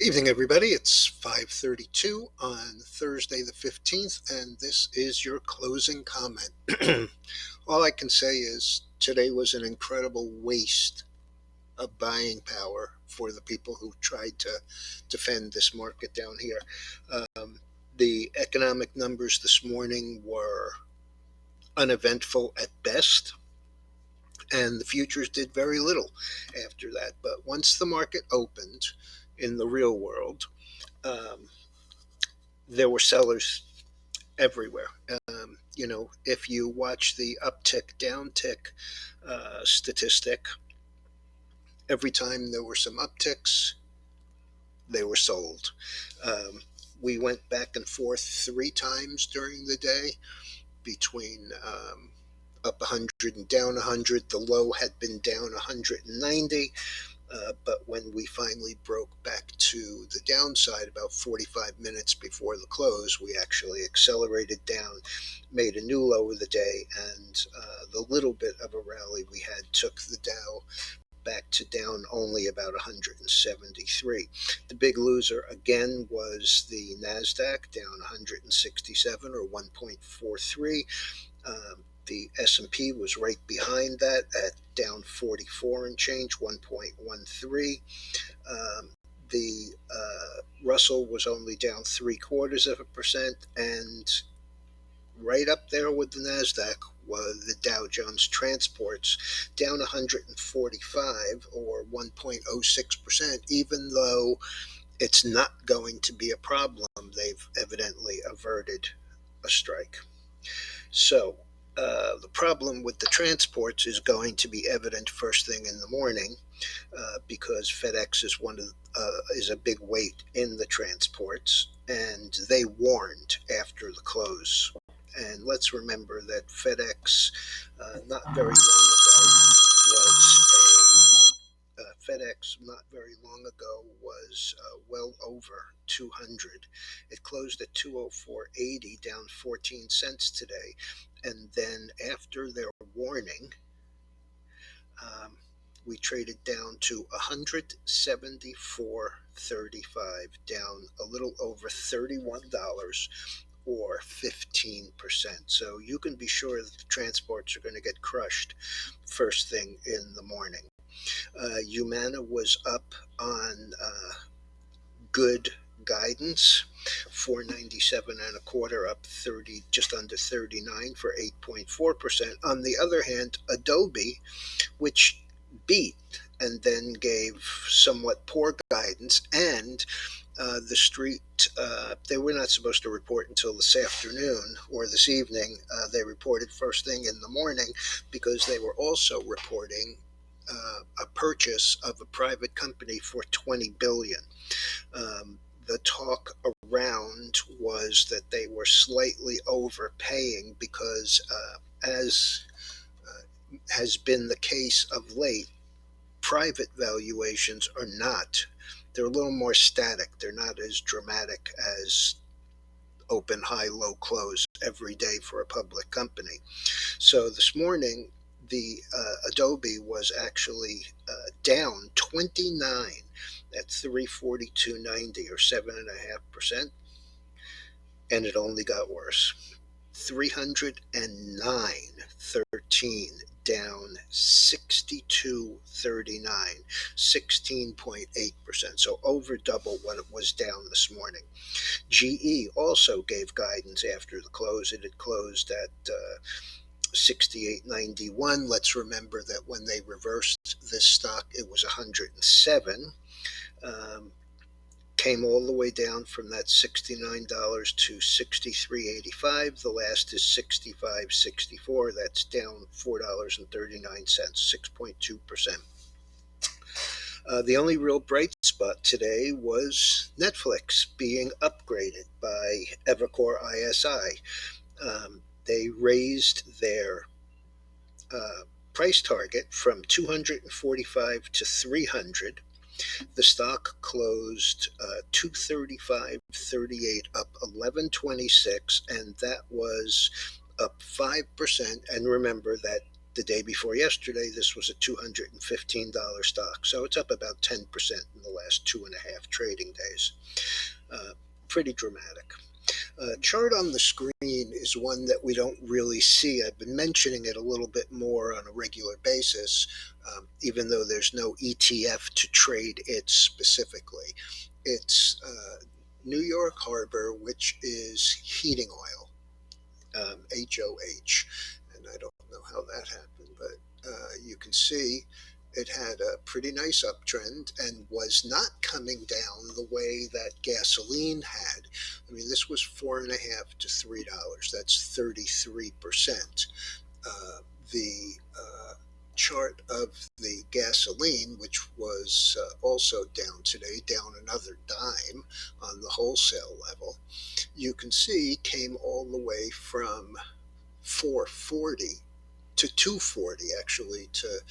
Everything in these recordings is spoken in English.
Evening, everybody. It's 5:32 on Thursday the 15th, and this is your closing comment. All I can say is today was an incredible waste of buying power for the people who tried to defend this market down here. Um, the economic numbers this morning were uneventful at best, and the futures did very little after that. But once the market opened in the real world, um, there were sellers everywhere. If you watch the uptick, downtick statistic, every time there were some upticks, they were sold. Um, we went back and forth three times during the day between up 100 and down 100. The low had been down 190. But when we finally broke back to the downside about 45 minutes before the close, we actually accelerated down, made a new low of the day, and the little bit of a rally we had took the Dow back to down only about 173. The big loser again was the NASDAQ, down 167 or 1.43. The S&P was right behind that at down 44 and change, 1.13. The Russell was only down 0.75%, and right up there with the NASDAQ was the Dow Jones Transports, down 145 or 1.06%, even though it's not going to be a problem. They've evidently averted a strike. So the problem with the transports is going to be evident first thing in the morning because FedEx is a big weight in the transports, and they warned after the close. And let's remember that FedEx not very long ago was well over 200. It closed at 204.80, down 14 cents today. And then after their warning, we traded down to 174.35, down a little over $31 or 15%. So you can be sure that the transports are going to get crushed first thing in the morning. Humana was up on good guidance, 497 and a quarter, up 30, just under 39 for 8.4%. On the other hand, Adobe, which beat and then gave somewhat poor guidance, and the street, they were not supposed to report until this afternoon or this evening. They reported first thing in the morning because they were also reporting a purchase of a private company for $20 billion. The talk around was that they were slightly overpaying because, as has been the case of late, private valuations are not. They're a little more static. They're not as dramatic as open, high, low, close every day for a public company. So this morning, the Adobe was actually down 29 at 342.90 or 7.5%, and it only got worse. 309.13, down 62.39, 16.8%. So over double what it was down this morning. GE also gave guidance after the close. It had closed at 68.91. Let's remember that when they reversed this stock, it was 107. Came all the way down from that $69 to $63.85. The last is $65.64. That's down $4.39, 6.2%. The only real bright spot today was Netflix being upgraded by Evercore ISI. They raised their price target from 245 to 300. The stock closed 235.38, up 11.26, and that was up 5%. And remember that The day before yesterday, this was a $215 stock. So it's up about 10% in the last 2.5 trading days. Uh, Pretty dramatic. Chart on the screen is one that we don't really see. I've been mentioning it a little bit more on a regular basis, even though there's no ETF to trade it specifically. It's New York Harbor, which is heating oil, HOH. And I don't know how that happened, but you can see it had a pretty nice uptrend and was not coming down the way that gasoline had. I mean, this was $4.50 to $3. That's 33%. The chart of the gasoline, which was also down today, down another dime on the wholesale level, you can see came all the way from 440 to 240, actually, to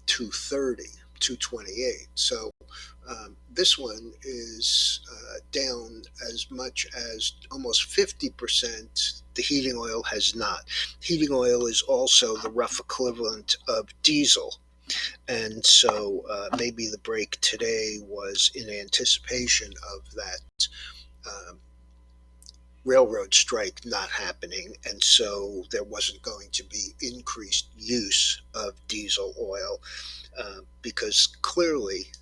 230, 228. So this one is down as much as almost 50%. The heating oil has not. Heating oil is also the rough equivalent of diesel. And so maybe the break today was in anticipation of that railroad strike not happening, and so there wasn't going to be increased use of diesel oil because clearly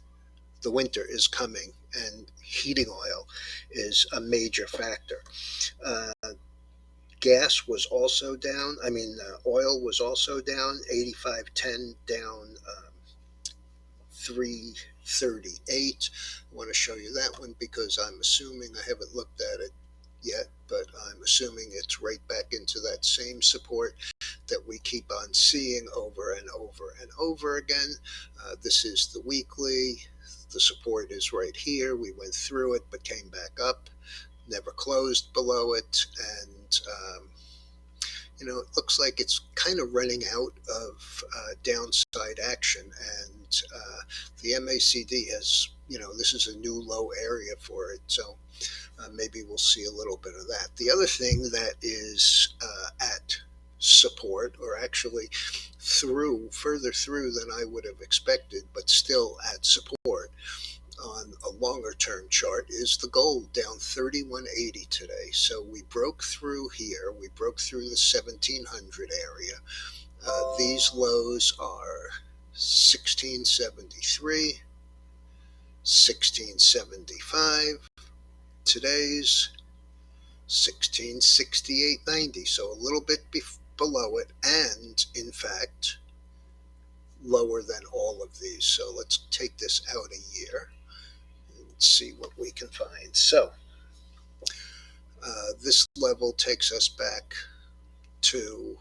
the winter is coming and heating oil is a major factor. Uh, Gas was also down. Oil was also down, 85.10 down 338. I want to show you that one because I'm assuming, I haven't looked at it yet, but I'm assuming it's right back into that same support that we keep on seeing over and over and over again. This is the weekly. The support is right here. We went through it but came back up, never closed below it, and it looks like it's kind of running out of downside action, and the MACD has, this is a new low area for it, so maybe we'll see a little bit of that. The other thing that is at support, or actually further through than I would have expected, but still at support on a longer term chart, is the gold, down 31.80 today. So we broke through here. We broke through the 1700 area. These lows are 1673, 1675. Today's 1668.90. So a little bit below it, and in fact lower than all of these. So let's take this out a year and see what we can find. So this level takes us back to,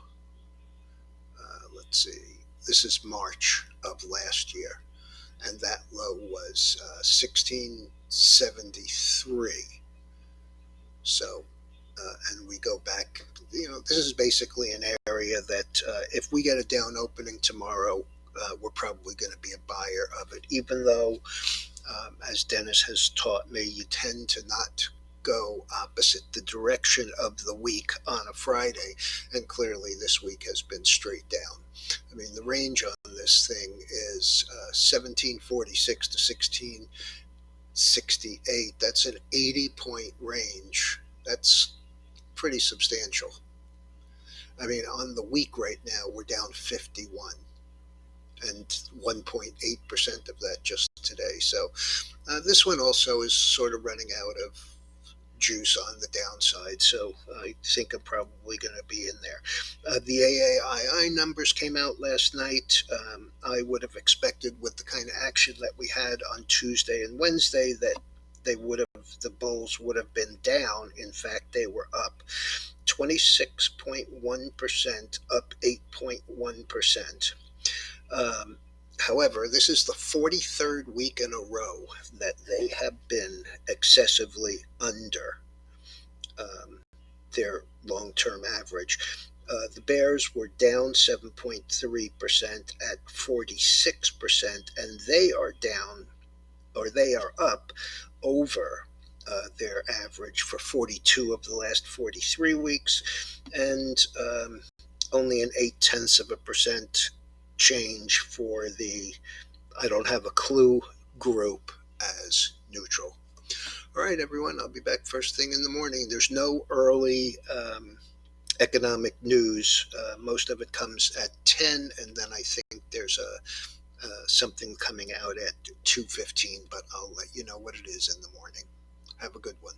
let's see, this is March of last year, and that low was 1673. So, and we go back, this is basically an area that if we get a down opening tomorrow, we're probably going to be a buyer of it, even though, as Dennis has taught me, you tend to not go opposite the direction of the week on a Friday, and clearly this week has been straight down. I mean, the range on this thing is 1746 to 1668. That's an 80-point range. That's pretty substantial. I mean, on the week right now, we're down 51, and 1.8% of that just today. So this one also is sort of running out of juice on the downside, so I think I'm probably going to be in there. The AAII numbers came out last night. I would have expected, with the kind of action that we had on Tuesday and Wednesday, that the bulls would have been down. In fact, they were up 26.1%, up 8.1%. However, this is the 43rd week in a row that they have been excessively under their long-term average. The bears were down 7.3% at 46%, and they are down, or they are up over their average for 42 of the last 43 weeks. And only an 0.8% change for the I don't have a clue group as neutral. All right, everyone, I'll be back first thing in the morning. There's no early economic news. Most of it comes at 10, and then I think there's something coming out at 2:15, but I'll let you know what it is in the morning. Have a good one.